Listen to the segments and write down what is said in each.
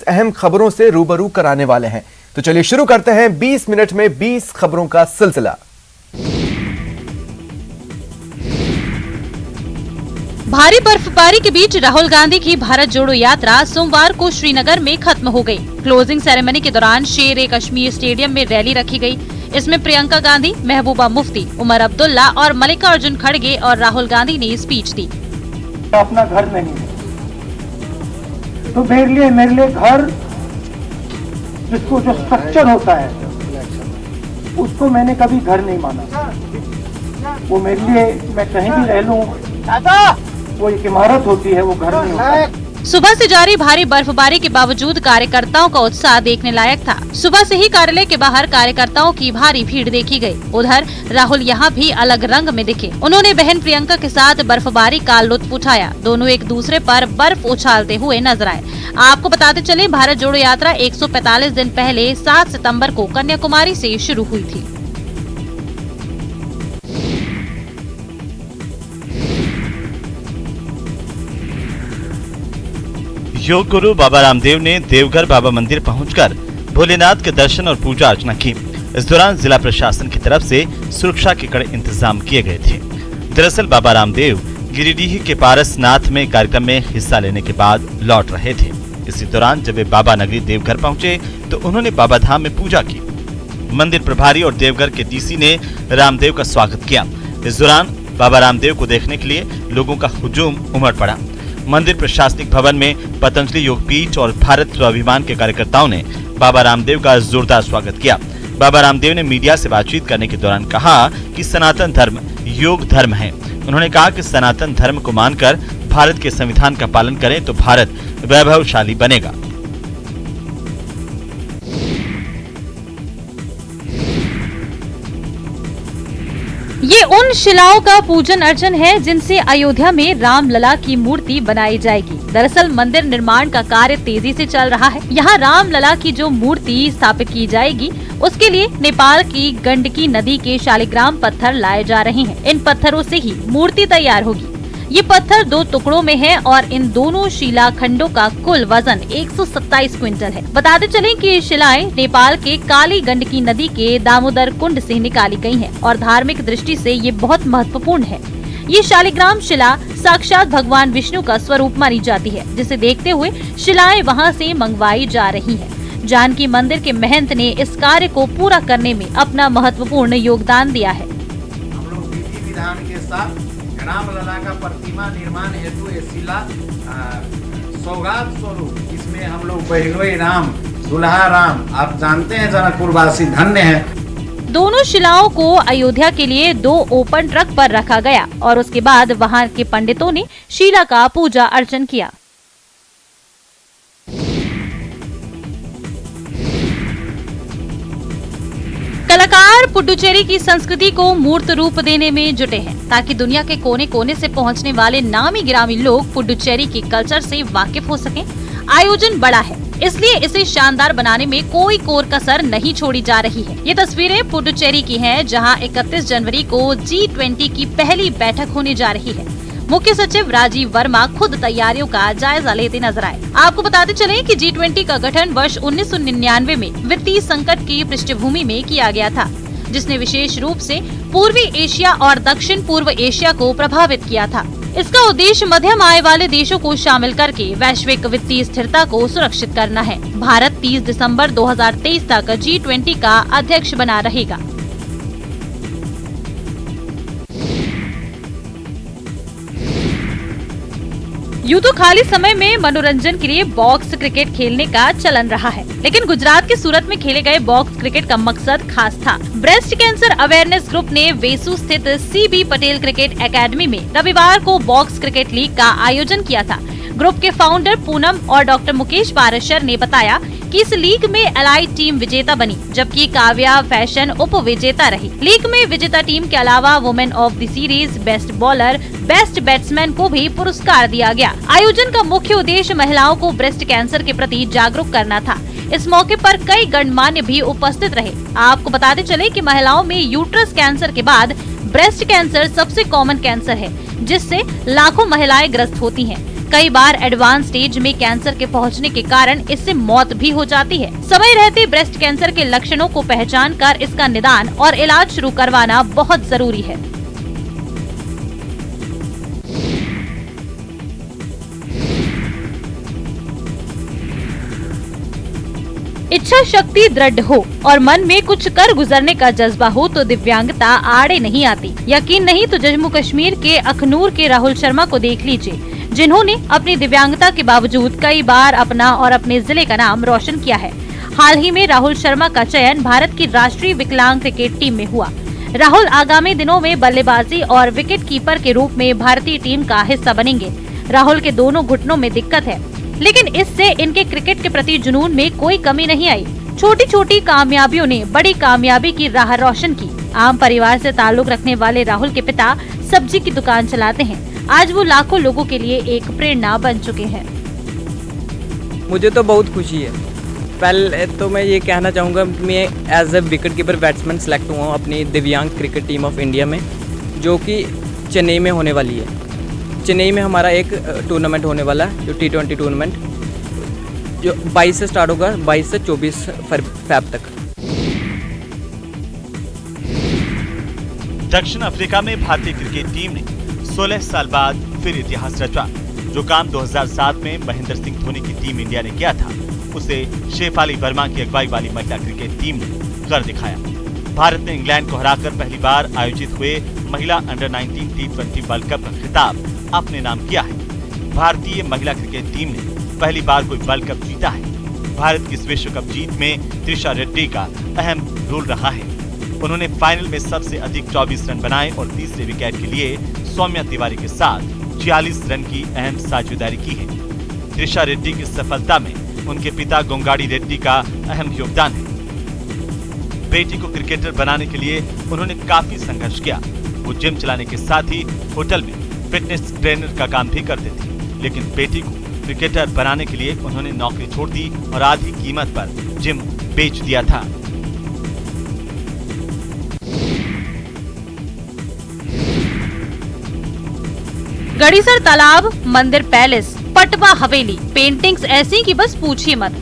अहम खबरों से रूबरू कराने वाले हैं। तो चलिए शुरू करते हैं 20 मिनट में 20 खबरों का सिलसिला। भारी बर्फबारी के बीच राहुल गांधी की भारत जोड़ो यात्रा सोमवार को श्रीनगर में खत्म हो गई। क्लोजिंग सेरेमनी के दौरान शेर-ए-कश्मीर स्टेडियम में रैली रखी गई। इसमें प्रियंका गांधी, महबूबा मुफ्ती, उमर अब्दुल्ला और मल्लिकार्जुन खड़गे और राहुल गांधी ने स्पीच दी। अपना घर नहीं है तो मेरे लिए घर जिसको जो स्ट्रक्चर होता है उसको मैंने कभी घर नहीं माना। वो मेरे लिए मैं कहीं भी रह लूं, वो एक इमारत होती है, वो घर नहीं होता है। सुबह से जारी भारी बर्फबारी के बावजूद कार्यकर्ताओं का उत्साह देखने लायक था। सुबह से ही कार्यालय के बाहर कार्यकर्ताओं की भारी भीड़ देखी गई। उधर राहुल यहाँ भी अलग रंग में दिखे। उन्होंने बहन प्रियंका के साथ बर्फबारी का लुत्फ उठाया। दोनों एक दूसरे पर बर्फ उछालते हुए नजर आए। आपको बताते चले, भारत जोड़ो यात्रा 145 दिन पहले 7 सितम्बर को कन्याकुमारी से शुरू हुई थी। योग गुरु बाबा रामदेव ने देवघर बाबा मंदिर पहुंचकर भोलेनाथ के दर्शन और पूजा अर्चना की। इस दौरान जिला प्रशासन की तरफ से सुरक्षा के कड़े इंतजाम किए गए थे। दरअसल बाबा रामदेव गिरिडीह के पारसनाथ में कार्यक्रम में हिस्सा लेने के बाद लौट रहे थे। इसी दौरान जब वे बाबा नगरी देवघर पहुंचे तो उन्होंने बाबा धाम में पूजा की। मंदिर प्रभारी और देवघर के डीसी ने रामदेव का स्वागत किया। इस दौरान बाबा रामदेव को देखने के लिए लोगों का हुजूम उमड़ पड़ा। मंदिर प्रशासनिक भवन में पतंजलि योग पीठ और भारत स्वाभिमान के कार्यकर्ताओं ने बाबा रामदेव का जोरदार स्वागत किया। बाबा रामदेव ने मीडिया से बातचीत करने के दौरान कहा कि सनातन धर्म योग धर्म है। उन्होंने कहा कि सनातन धर्म को मानकर भारत के संविधान का पालन करें तो भारत वैभवशाली बनेगा। ये उन शिलाओं का पूजन अर्चन है जिनसे अयोध्या में रामलला की मूर्ति बनाई जाएगी। दरअसल मंदिर निर्माण का कार्य तेजी से चल रहा है। यहाँ रामलला की जो मूर्ति स्थापित की जाएगी उसके लिए नेपाल की गंडकी नदी के शालिग्राम पत्थर लाए जा रहे हैं। इन पत्थरों से ही मूर्ति तैयार होगी। ये पत्थर 2 टुकड़ों में है और इन दोनों शिला खंडों का कुल वजन 127 क्विंटल है। बताते चलें कि ये शिलाएं नेपाल के काली गंडकी नदी के दामोदर कुंड से निकाली गई हैं और धार्मिक दृष्टि से ये बहुत महत्वपूर्ण है। ये शालिग्राम शिला साक्षात भगवान विष्णु का स्वरूप मानी जाती है, जिसे देखते हुए शिलाएं वहां से मंगवाई जा रही हैं। जानकी मंदिर के महंत ने इस कार्य को पूरा करने में अपना महत्वपूर्ण योगदान दिया है। हम लोग विधि विधान के साथ रामलला का प्रतिमा निर्माण हेतु ये शिला सौगात स्वरूप, इसमें हम लोग बहनोई राम, दुल्हा राम, आप जानते हैं जनकपुर वासी धन्य है। दोनों शिलाओं को अयोध्या के लिए 2 ओपन ट्रक पर रखा गया और उसके बाद वहां के पंडितों ने शिला का पूजा अर्चन किया। कलाकार पुडुचेरी की संस्कृति को मूर्त रूप देने में जुटे हैं ताकि दुनिया के कोने कोने से पहुंचने वाले नामी गिरामी लोग पुडुचेरी के कल्चर से वाकिफ हो सकें। आयोजन बड़ा है, इसलिए इसे शानदार बनाने में कोई कोर कसर नहीं छोड़ी जा रही है। ये तस्वीरें पुडुचेरी की हैं, जहां 31 जनवरी को G20 की पहली बैठक होने जा रही है। मुख्य सचिव राजीव वर्मा खुद तैयारियों का जायजा लेते नजर आए। आपको बताते चलें कि G20 का गठन वर्ष 1999 में वित्तीय संकट की पृष्ठभूमि में किया गया था, जिसने विशेष रूप से पूर्वी एशिया और दक्षिण पूर्व एशिया को प्रभावित किया था। इसका उद्देश्य मध्यम आय वाले देशों को शामिल करके वैश्विक वित्तीय स्थिरता को सुरक्षित करना है। भारत 30 दिसंबर 2023 तक G20 का अध्यक्ष बना रहेगा। यूं तो खाली समय में मनोरंजन के लिए बॉक्स क्रिकेट खेलने का चलन रहा है, लेकिन गुजरात के सूरत में खेले गए बॉक्स क्रिकेट का मकसद खास था। ब्रेस्ट कैंसर अवेयरनेस ग्रुप ने वेसू स्थित CB पटेल क्रिकेट एकेडमी में रविवार को बॉक्स क्रिकेट लीग का आयोजन किया था। ग्रुप के फाउंडर पूनम और डॉक्टर मुकेश पाराशर ने बताया कि इस लीग में एलाइड टीम विजेता बनी, जबकि काव्या फैशन उप विजेता रही। लीग में विजेता टीम के अलावा women of the series, best bowler, best batsman को भी पुरस्कार दिया गया। आयोजन का मुख्य उद्देश्य महिलाओं को ब्रेस्ट कैंसर के प्रति जागरूक करना था। इस मौके पर कई गणमान्य भी उपस्थित रहे। आपको बताते चले कि महिलाओं में यूट्रस कैंसर के बाद ब्रेस्ट कैंसर सबसे कॉमन कैंसर है, जिससे लाखों महिलाएं ग्रस्त होती हैं। कई बार एडवांस स्टेज में कैंसर के पहुंचने के कारण इससे मौत भी हो जाती है। समय रहते ब्रेस्ट कैंसर के लक्षणों को पहचान कर इसका निदान और इलाज शुरू करवाना बहुत जरूरी है। इच्छा शक्ति दृढ़ हो और मन में कुछ कर गुजरने का जज्बा हो तो दिव्यांगता आड़े नहीं आती। यकीन नहीं तो जम्मू कश्मीर के अखनूर के राहुल शर्मा को देख लीजिए, जिन्होंने अपनी दिव्यांगता के बावजूद कई बार अपना और अपने जिले का नाम रोशन किया है। हाल ही में राहुल शर्मा का चयन भारत की राष्ट्रीय विकलांग क्रिकेट टीम में हुआ। राहुल आगामी दिनों में बल्लेबाजी और विकेट कीपर के रूप में भारतीय टीम का हिस्सा बनेंगे। राहुल के दोनों घुटनों में दिक्कत है, लेकिन इससे इनके क्रिकेट के प्रति जुनून में कोई कमी नहीं आई। छोटी छोटी कामयाबियों ने बड़ी कामयाबी की राह रोशन की। आम परिवार से ताल्लुक रखने वाले राहुल के पिता सब्जी की दुकान चलाते हैं। आज वो लाखों लोगों के लिए एक प्रेरणा बन चुके हैं। मुझे तो बहुत खुशी है। पहले तो मैं ये कहना चाहूँगा, मैं as a wicket keeper batsman select हुआ हूँ अपनी दिव्यांग क्रिकेट टीम ऑफ इंडिया में, जो कि चेन्नई में होने वाली है। चेन्नई में हमारा एक टूर्नामेंट होने वाला है, जो T20 टूर्नामेंट, जो 22 से स्टार्ट होगा, 22 से 24 फरवरी तक। दक्षिण अफ्रीका में भारतीय क्रिकेट टीम ने 16 साल बाद फिर इतिहास रचा। जो काम 2007 में महेंद्र सिंह धोनी की टीम इंडिया ने किया था, उसे शेफाली वर्मा की अगुवाई वाली महिला क्रिकेट टीम ने कर दिखाया। भारत ने इंग्लैंड को हराकर पहली बार आयोजित हुए महिला अंडर 19 T20 वर्ल्ड कप का खिताब अपने नाम किया है। भारतीय महिला क्रिकेट टीम ने पहली बार कोई वर्ल्ड कप जीता है। भारत की इस विश्व कप जीत में त्रिशा रेड्डी का अहम रोल रहा है। उन्होंने फाइनल में सबसे अधिक 24 रन बनाए और तीसरे विकेट के लिए सौम्या तिवारी के साथ 46 रन की अहम साझेदारी की है। त्रिशा रेड्डी की सफलता में उनके पिता गोंगाड़ी रेड्डी का अहम योगदान है। बेटी को क्रिकेटर बनाने के लिए उन्होंने काफी संघर्ष किया। वो जिम चलाने के साथ ही होटल में फिटनेस ट्रेनर का काम भी करते थे, लेकिन बेटी को क्रिकेटर बनाने के लिए उन्होंने नौकरी छोड़ दी और आधी कीमत पर जिम बेच दिया था। गड़ीसर तालाब, मंदिर पैलेस, पटवा हवेली, पेंटिंग्स ऐसी कि बस पूछिए मत।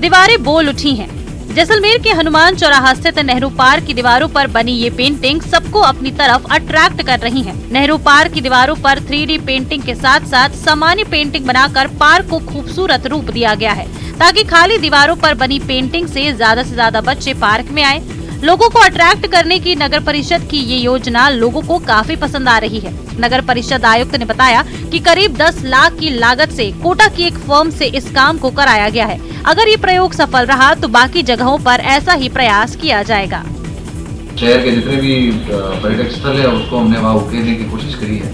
दीवारें बोल उठी हैं। जैसलमेर के हनुमान चौराहा स्थित नेहरू पार्क की दीवारों पर बनी ये पेंटिंग सबको अपनी तरफ अट्रैक्ट कर रही हैं। नेहरू पार्क की दीवारों पर 3D पेंटिंग के साथ साथ सामान्य पेंटिंग बनाकर पार्क को खूबसूरत रूप दिया गया है, ताकि खाली दीवारों पर बनी पेंटिंग से ज्यादा बच्चे पार्क में आए। लोगों को अट्रैक्ट करने की नगर परिषद की ये योजना लोगों को काफी पसंद आ रही है। नगर परिषद आयुक्त ने बताया कि करीब 10 लाख की लागत से कोटा की एक फर्म से इस काम को कराया गया है। अगर ये प्रयोग सफल रहा तो बाकी जगहों पर ऐसा ही प्रयास किया जाएगा। शहर के जितने भी पर्यटक स्थल है उसको हमने वहाँ उकेरने की कोशिश करी है,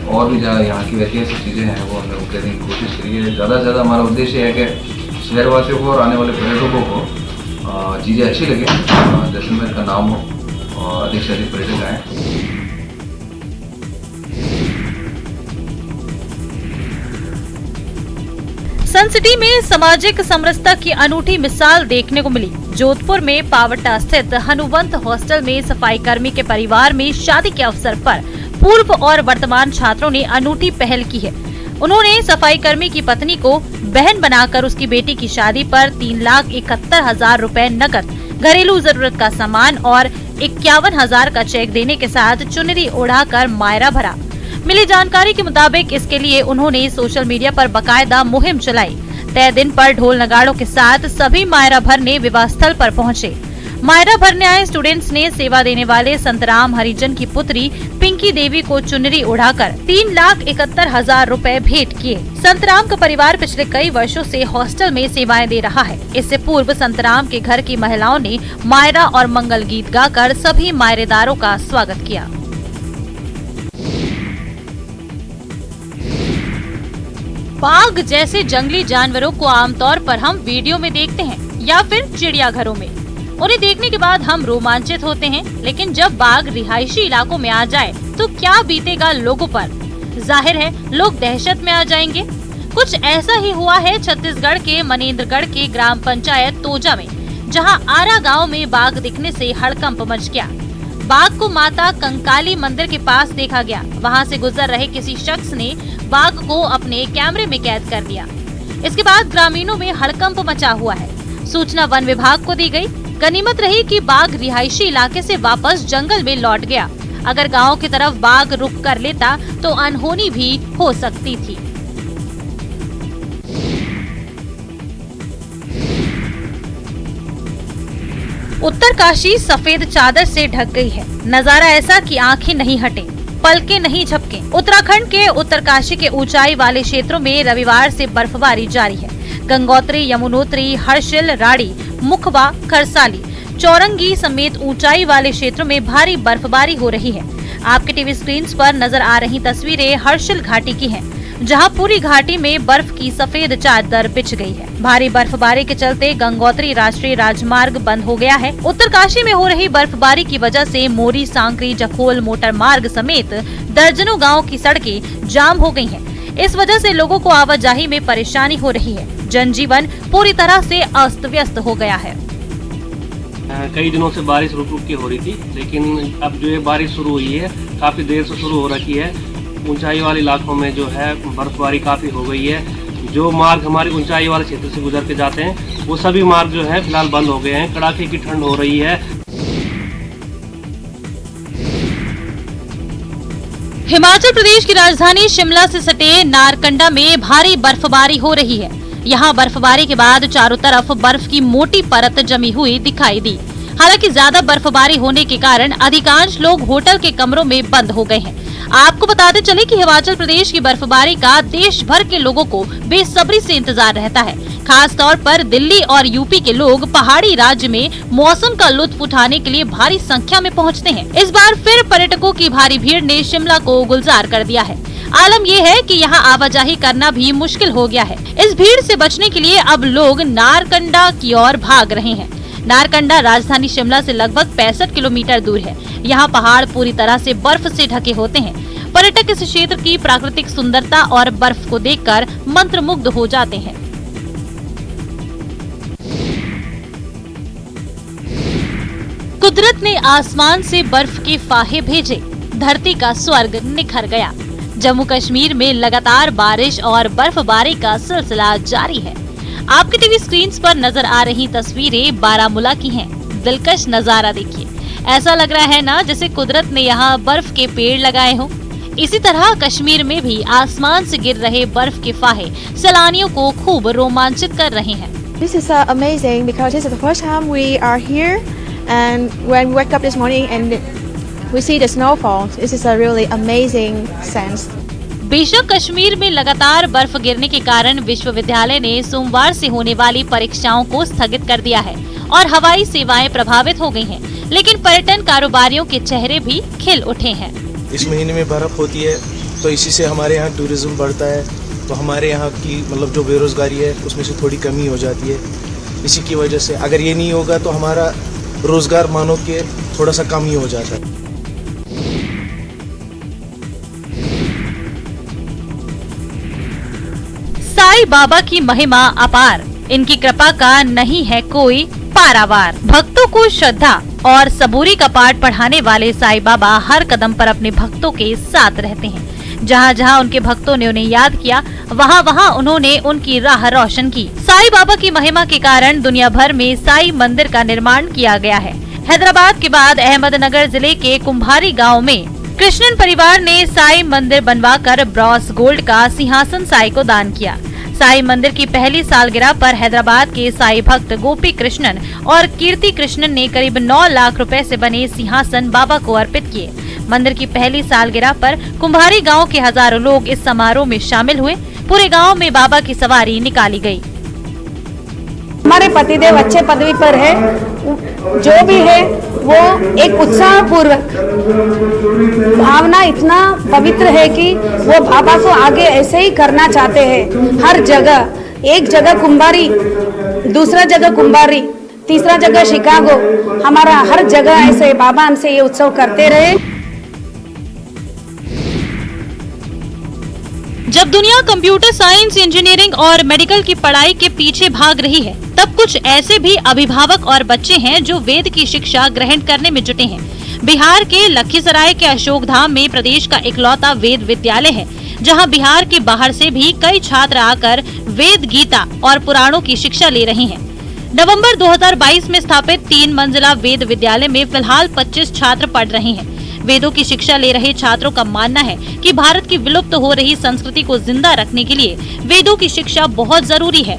और भी जहाँ यहाँ की ऐतिहासिक चीज़ें हैं वो हमने उकेरने की कोशिश करी है। ज़्यादा से ज़्यादा हमारा उद्देश्य है कि शहरवासियों को और आने वाले पर्यटकों को चीज़ें अच्छी लगे, जैसलमेर का नाम हो और अधिक से अधिक पर्यटक आए। सन सिटी में सामाजिक समरसता की अनूठी मिसाल देखने को मिली। जोधपुर में पावटा स्थित हनुवंत हॉस्टल में सफाई कर्मी के परिवार में शादी के अवसर पर पूर्व और वर्तमान छात्रों ने अनूठी पहल की है। उन्होंने सफाई कर्मी की पत्नी को बहन बनाकर उसकी बेटी की शादी पर 3,71,000 रुपए नकद, घरेलू जरूरत का सामान और 51,000 का चेक देने के साथ चुनरी ओढ़ाकर मायरा भरा। मिली जानकारी के मुताबिक इसके लिए उन्होंने सोशल मीडिया पर बाकायदा मुहिम चलाई। तय दिन पर ढोल नगाड़ों के साथ सभी मायरा भरने विवाह स्थल पर पहुंचे। मायरा भरने आए स्टूडेंट्स ने सेवा देने वाले संतराम हरिजन की पुत्री पिंकी देवी को चुनरी उड़ाकर 3,71,000 रुपए भेंट किए। संतराम का परिवार पिछले कई वर्षों से हॉस्टल में सेवाएं दे रहा है। इससे पूर्व संतराम के घर की महिलाओं ने मायरा और मंगल गीत गाकर सभी मायरेदारों का स्वागत किया। बाघ जैसे जंगली जानवरों को आमतौर पर हम वीडियो में देखते हैं या फिर चिड़ियाघरों में। उन्हें देखने के बाद हम रोमांचित होते हैं, लेकिन जब बाघ रिहायशी इलाकों में आ जाए तो क्या बीतेगा लोगों पर? जाहिर है लोग दहशत में आ जाएंगे। कुछ ऐसा ही हुआ है छत्तीसगढ़ के मनेन्द्रगढ़ के ग्राम पंचायत तोजा में, जहां आरा गांव में बाघ दिखने से हड़कंप मच गया। बाघ को माता कंकाली मंदिर के पास देखा गया। वहां से गुजर रहे किसी शख्स ने बाघ को अपने कैमरे में कैद कर लिया। इसके बाद ग्रामीणों में हड़कंप मचा हुआ है। सूचना वन विभाग को दी गई। गनीमत रही कि बाघ रिहायशी इलाके से वापस जंगल में लौट गया। अगर गांव की तरफ बाघ रुख कर लेता तो अनहोनी भी हो सकती थी। उत्तरकाशी सफेद चादर से ढक गई है। नजारा ऐसा कि आंखें नहीं हटे, पलकें नहीं झपके। उत्तराखंड के उत्तरकाशी के ऊंचाई वाले क्षेत्रों में रविवार से बर्फबारी जारी है। गंगोत्री, यमुनोत्री, हर्षिल, राड़ी, मुखबा, खरसाली, चौरंगी समेत ऊंचाई वाले क्षेत्रों में भारी बर्फबारी हो रही है। आपके टीवी स्क्रीन पर नजर आ रही तस्वीरें हर्षिल घाटी की हैं, जहां पूरी घाटी में बर्फ की सफेद चादर बिछ गई है। भारी बर्फबारी के चलते गंगोत्री राष्ट्रीय राजमार्ग बंद हो गया है। उत्तरकाशी में हो रही बर्फबारी की वजह से मोरी, सांकरी, जखोल मोटर मार्ग समेत दर्जनों गाँव की सड़कें जाम हो गयी है। इस वजह से लोगों को आवाजाही में परेशानी हो रही है। जनजीवन पूरी तरह से अस्त व्यस्त हो गया है। कई दिनों से बारिश रुक रुक के हो रही थी, लेकिन अब जो ये बारिश शुरू हुई है काफ़ी देर से शुरू हो रखी है। ऊंचाई वाले इलाकों में जो है बर्फबारी काफ़ी हो गई है। जो मार्ग हमारे ऊंचाई वाले क्षेत्र से गुजर के जाते हैं वो सभी मार्ग जो है फिलहाल बंद हो गए हैं। कड़ाके की ठंड हो रही है। हिमाचल प्रदेश की राजधानी शिमला से सटे नारकंडा में भारी बर्फबारी हो रही है। यहाँ बर्फबारी के बाद चारों तरफ बर्फ की मोटी परत जमी हुई दिखाई दी। हालांकि ज्यादा बर्फबारी होने के कारण अधिकांश लोग होटल के कमरों में बंद हो गए हैं। आपको बताते चले कि हिमाचल प्रदेश की बर्फबारी का देश भर के लोगों को बेसब्री से इंतजार रहता है। खास तौर पर दिल्ली और यूपी के लोग पहाड़ी राज्य में मौसम का लुत्फ उठाने के लिए भारी संख्या में पहुंचते हैं। इस बार फिर पर्यटकों की भारी भीड़ ने शिमला को गुलजार कर दिया है। आलम यह है कि यहाँ आवाजाही करना भी मुश्किल हो गया है। इस भीड़ से बचने के लिए अब लोग नारकंडा की ओर भाग रहे हैं। नारकंडा राजधानी शिमला से लगभग 65 किलोमीटर दूर है। यहाँ पहाड़ पूरी तरह से बर्फ से ढके होते हैं। पर्यटक इस क्षेत्र की प्राकृतिक सुंदरता और बर्फ को देखकर मंत्रमुग्ध हो जाते हैं। कुदरत ने आसमान से बर्फ के फाहे भेजे, धरती का स्वर्ग निखर गया। जम्मू कश्मीर में लगातार बारिश और बर्फबारी का सिलसिला जारी है। आपके टीवी स्क्रीन पर नजर आ रही तस्वीरें बारामूला की हैं। दिलकश नजारा देखिए, ऐसा लग रहा है ना जैसे कुदरत ने यहाँ बर्फ के पेड़ लगाए हों। इसी तरह कश्मीर में भी आसमान से गिर रहे बर्फ के फाहे सैलानियों को खूब रोमांचित कर रहे हैं। This is amazing because this is the first time we are here, and when we wake up this morning and we see the snowfall, this is a really amazing sense. बेशक कश्मीर में लगातार बर्फ गिरने के कारण विश्वविद्यालय ने सोमवार से होने वाली परीक्षाओं को स्थगित कर दिया है और हवाई सेवाएं प्रभावित हो गई हैं, लेकिन पर्यटन कारोबारियों के चेहरे भी खिल उठे हैं। इस महीने में बर्फ होती है तो इसी से हमारे यहाँ टूरिज्म बढ़ता है, तो हमारे यहाँ की मतलब जो बेरोजगारी है उसमें से थोड़ी कमी हो जाती है। इसी की वजह से अगर ये नहीं होगा तो हमारा रोजगार मानो कि थोड़ा सा कम ही हो जाता है। साईं बाबा की महिमा अपार, इनकी कृपा का नहीं है कोई पारावार। भक्तों को श्रद्धा और सबूरी का पाठ पढ़ाने वाले साईं बाबा हर कदम पर अपने भक्तों के साथ रहते हैं। जहाँ जहाँ उनके भक्तों ने उन्हें याद किया, वहाँ वहाँ उन्होंने उनकी राह रोशन की। साईं बाबा की महिमा के कारण दुनिया भर में साईं मंदिर का निर्माण किया गया है। हैदराबाद के बाद अहमदनगर जिले के कुम्भारी गाँव में कृष्णन परिवार ने साईं मंदिर बनवाकर ब्रॉस गोल्ड का सिंहासन साईं को दान किया। साईं मंदिर की पहली सालगिरह पर हैदराबाद के साईं भक्त गोपी कृष्णन और कीर्ति कृष्णन ने करीब 9 लाख रुपए से बने सिंहासन बाबा को अर्पित किए। मंदिर की पहली सालगिरह पर कुम्भारी गांव के हजारों लोग इस समारोह में शामिल हुए। पूरे गांव में बाबा की सवारी निकाली गई। हमारे पतिदेव अच्छे पदवी पर है, जो भी है वो एक उत्साह पूर्वक भावना इतना पवित्र है कि वो बाबा को आगे ऐसे ही करना चाहते हैं। हर जगह, एक जगह कुम्भारी, दूसरा जगह कुम्भारी, तीसरा जगह शिकागो, हमारा हर जगह ऐसे बाबा हमसे ये उत्सव करते रहे। जब दुनिया कंप्यूटर साइंस, इंजीनियरिंग और मेडिकल की पढ़ाई के पीछे भाग रही है, तब कुछ ऐसे भी अभिभावक और बच्चे हैं जो वेद की शिक्षा ग्रहण करने में जुटे हैं। बिहार के लखीसराय के अशोकधाम में प्रदेश का इकलौता वेद विद्यालय है, जहां बिहार के बाहर से भी कई छात्र आकर वेद, गीता और पुराणों की शिक्षा ले रहे हैं। नवंबर 2022 में स्थापित 3 मंजिला वेद विद्यालय में फिलहाल 25 छात्र पढ़ रहे हैं। वेदों की शिक्षा ले रहे छात्रों का मानना है कि भारत की विलुप्त हो रही संस्कृति को जिंदा रखने के लिए वेदों की शिक्षा बहुत जरूरी है।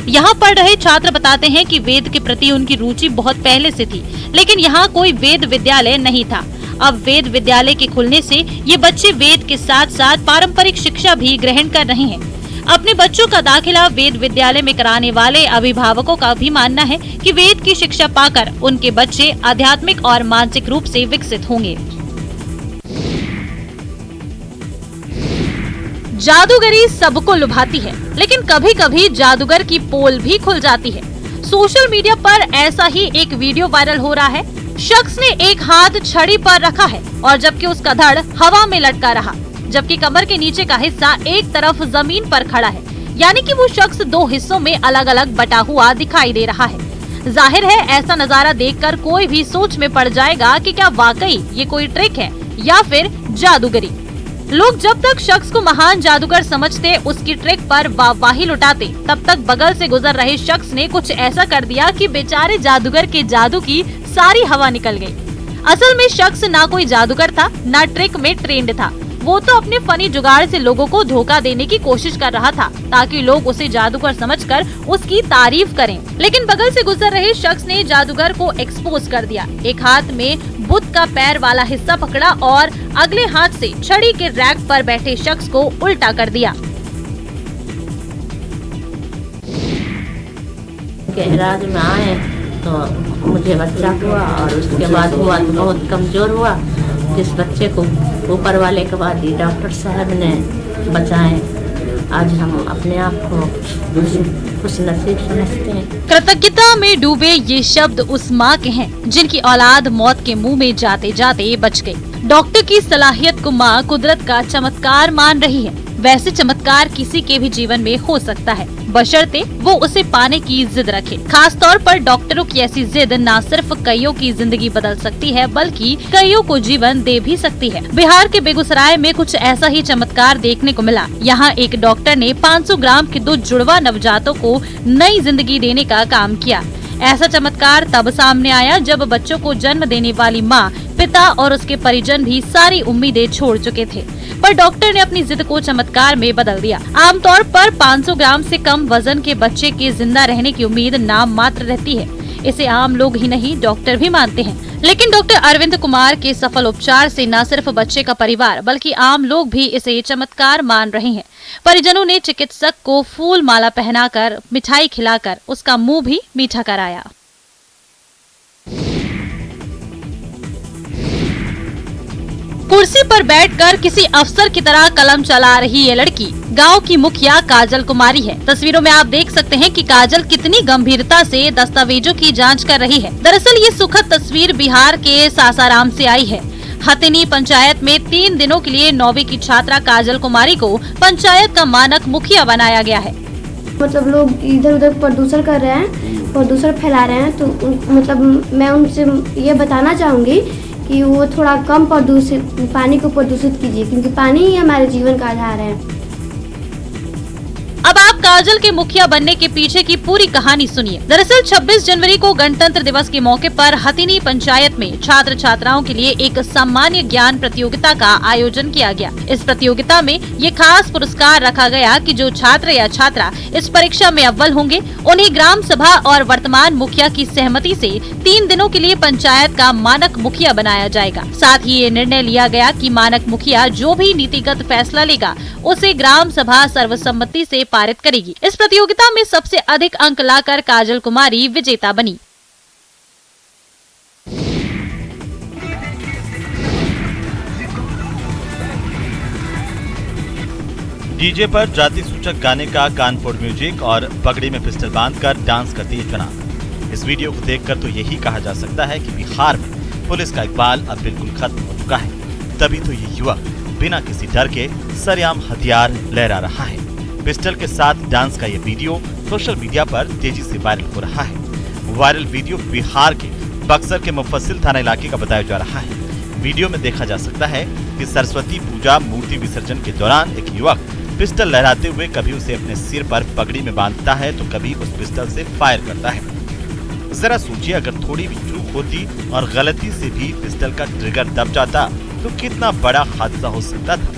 यहाँ पढ़ रहे छात्र बताते हैं कि वेद के प्रति उनकी रुचि बहुत पहले से थी, लेकिन यहाँ कोई वेद विद्यालय नहीं था। अब वेद विद्यालय के खुलने से ये बच्चे वेद के साथ साथ पारंपरिक शिक्षा भी ग्रहण कर रहे हैं। अपने बच्चों का दाखिला वेद विद्यालय में कराने वाले अभिभावकों का भी मानना है कि वेद की शिक्षा पाकर उनके बच्चे आध्यात्मिक और मानसिक रूप से विकसित होंगे। जादूगरी सबको लुभाती है, लेकिन कभी कभी जादूगर की पोल भी खुल जाती है। सोशल मीडिया पर ऐसा ही एक वीडियो वायरल हो रहा है। शख्स ने एक हाथ छड़ी पर रखा है और जबकि उसका धड़ हवा में लटका रहा, जबकि कमर के नीचे का हिस्सा एक तरफ जमीन पर खड़ा है, यानी कि वो शख्स 2 हिस्सों में अलग अलग बटा हुआ दिखाई दे रहा है। जाहिर है ऐसा नजारा देखकर कोई भी सोच में पड़ जाएगा कि क्या वाकई ये कोई ट्रिक है या फिर जादूगरी। लोग जब तक शख्स को महान जादूगर समझते, उसकी ट्रिक पर वाहवाही लुटाते, तब तक बगल से गुजर रहे शख्स ने कुछ ऐसा कर दिया कि बेचारे जादूगर के जादू की सारी हवा निकल गई। असल में शख्स ना कोई जादूगर था, ना ट्रिक में ट्रेंड था। वो तो अपने फनी जुगाड़ से लोगों को धोखा देने की कोशिश कर रहा था, ताकि लोग उसे जादूगर समझकर उसकी तारीफ करें। लेकिन बगल से गुजर रहे शख्स ने जादूगर को एक्सपोज कर दिया। एक हाथ में बुत का पैर वाला हिस्सा पकड़ा और अगले हाथ से छड़ी के रैक पर बैठे शख्स को उल्टा कर दिया। राज में आए तो मुझे बच्चा हुआ और उसके बाद हुआ तो बहुत कमजोर हुआ। जिस बच्चे को ऊपर वाले के बाद ही डॉक्टर साहब ने बचाए, आज हम अपने आप को खुश नसीब समझते हैं। कृतज्ञता में डूबे ये शब्द उस माँ के हैं जिनकी औलाद मौत के मुंह में जाते जाते बच गई। डॉक्टर की सलाहियत को माँ कुदरत का चमत्कार मान रही है। वैसे चमत्कार किसी के भी जीवन में हो सकता है, बशर्ते वो उसे पाने की जिद रखे। खास तौर पर डॉक्टरों की ऐसी जिद न सिर्फ कईयों की जिंदगी बदल सकती है, बल्कि कईयों को जीवन दे भी सकती है। बिहार के बेगूसराय में कुछ ऐसा ही चमत्कार देखने को मिला। यहाँ एक डॉक्टर ने 500 ग्राम के 2 जुड़वा नवजातों को नई जिंदगी देने का काम किया। ऐसा चमत्कार तब सामने आया जब बच्चों को जन्म देने वाली माँ, पिता और उसके परिजन भी सारी उम्मीदें छोड़ चुके थे, पर डॉक्टर ने अपनी जिद को चमत्कार में बदल दिया। आमतौर पर 500 ग्राम से कम वजन के बच्चे के जिंदा रहने की उम्मीद नाम मात्र रहती है। इसे आम लोग ही नहीं, डॉक्टर भी मानते हैं। लेकिन डॉक्टर अरविंद कुमार के सफल उपचार से न सिर्फ बच्चे का परिवार बल्कि आम लोग भी इसे चमत्कार मान रहे हैं। परिजनों ने चिकित्सक को फूल माला पहनाकर, मिठाई खिलाकर उसका मुंह भी मीठा कराया। कुर्सी पर बैठकर किसी अफसर की तरह कलम चला रही ये लड़की गांव की मुखिया काजल कुमारी है। तस्वीरों में आप देख सकते हैं कि काजल कितनी गंभीरता से दस्तावेजों की जांच कर रही है। दरअसल ये सुखद तस्वीर बिहार के सासाराम से आई है। हथिनी पंचायत में 3 दिनों के लिए 9वीं की छात्रा काजल कुमारी को पंचायत का मानक मुखिया बनाया गया है। मतलब लोग इधर उधर प्रदूषण कर रहे हैं, प्रदूषण फैला रहे हैं, तो मतलब मैं उनसे ये बताना चाहूँगी कि वो थोड़ा कम पानी को प्रदूषित कीजिए, क्योंकि पानी ही हमारे जीवन का आधार है। अब आप काजल के मुखिया बनने के पीछे की पूरी कहानी सुनिए। दरअसल 26 जनवरी को गणतंत्र दिवस के मौके पर हथिनी पंचायत में छात्र छात्राओं के लिए एक सामान्य ज्ञान प्रतियोगिता का आयोजन किया गया। इस प्रतियोगिता में ये खास पुरस्कार रखा गया कि जो छात्र या छात्रा इस परीक्षा में अव्वल होंगे, उन्हें ग्राम सभा और वर्तमान मुखिया की सहमति से 3 दिनों के लिए पंचायत का मानक मुखिया बनाया जाएगा। साथ ही ये निर्णय लिया गया कि मानक मुखिया जो भी नीतिगत फैसला लेगा, उसे ग्राम सभा सर्वसम्मति से पारित करेगी। इस प्रतियोगिता में सबसे अधिक अंक लाकर काजल कुमारी विजेता बनी। डीजे पर जाति सूचक गाने का कानफोड़ म्यूजिक और पगड़ी में पिस्टल बांधकर डांस करती है चुनाव। इस वीडियो को देखकर तो यही कहा जा सकता है कि बिहार में पुलिस का इकबाल अब बिल्कुल खत्म हो चुका है। तभी तो ये युवक बिना किसी डर के सरेआम हथियार लहरा रहा है। पिस्टल के साथ डांस का ये वीडियो सोशल मीडिया पर तेजी से वायरल हो रहा है। वायरल वीडियो बिहार के बक्सर के मुफस्सिल थाना इलाके का बताया जा रहा है। वीडियो में देखा जा सकता है कि सरस्वती पूजा मूर्ति विसर्जन के दौरान एक युवक पिस्टल लहराते हुए कभी उसे अपने सिर पर पगड़ी में बांधता है तो कभी उस पिस्टल से फायर करता है। जरा सोचिए, अगर थोड़ी भी चूक होती और गलती से भी पिस्टल का ट्रिगर दब जाता तो कितना बड़ा हादसा हो सकता था।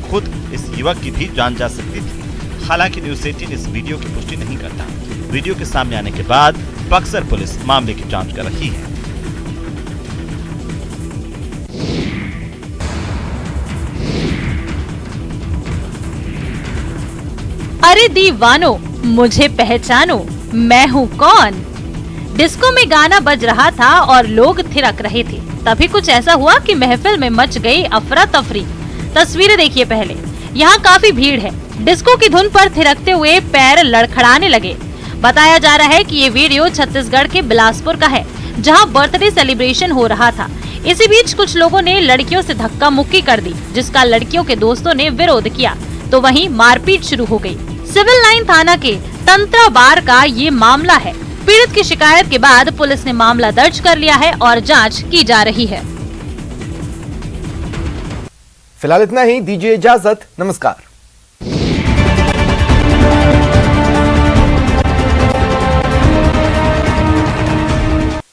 खुद इस युवक की भी जान जा सकती थी। हालांकि न्यूज़ 18 इस वीडियो की पुष्टि नहीं करता। वीडियो के सामने आने के बाद बक्सर पुलिस मामले की जांच कर रही है। अरे दीवानो, मुझे पहचानो, मैं हूँ कौन। डिस्को में गाना बज रहा था और लोग थिरक रहे थे। तभी कुछ ऐसा हुआ कि महफिल में मच गई अफरा तफरी। तस्वीरें देखिए पहले। यहाँ काफी भीड़ है। डिस्को की धुन पर थिरकते हुए पैर लड़खड़ाने लगे। बताया जा रहा है कि ये वीडियो छत्तीसगढ़ के बिलासपुर का है, जहाँ बर्थडे सेलिब्रेशन हो रहा था। इसी बीच कुछ लोगों ने लड़कियों से धक्का मुक्की कर दी, जिसका लड़कियों के दोस्तों ने विरोध किया तो वहीं मारपीट शुरू हो गई। सिविल लाइन थाना के तंत्रा बार का ये मामला है। पीड़ित की शिकायत के बाद पुलिस ने मामला दर्ज कर लिया है और जांच की जा रही है। फिलहाल इतना ही, दीजिए इजाजत, नमस्कार।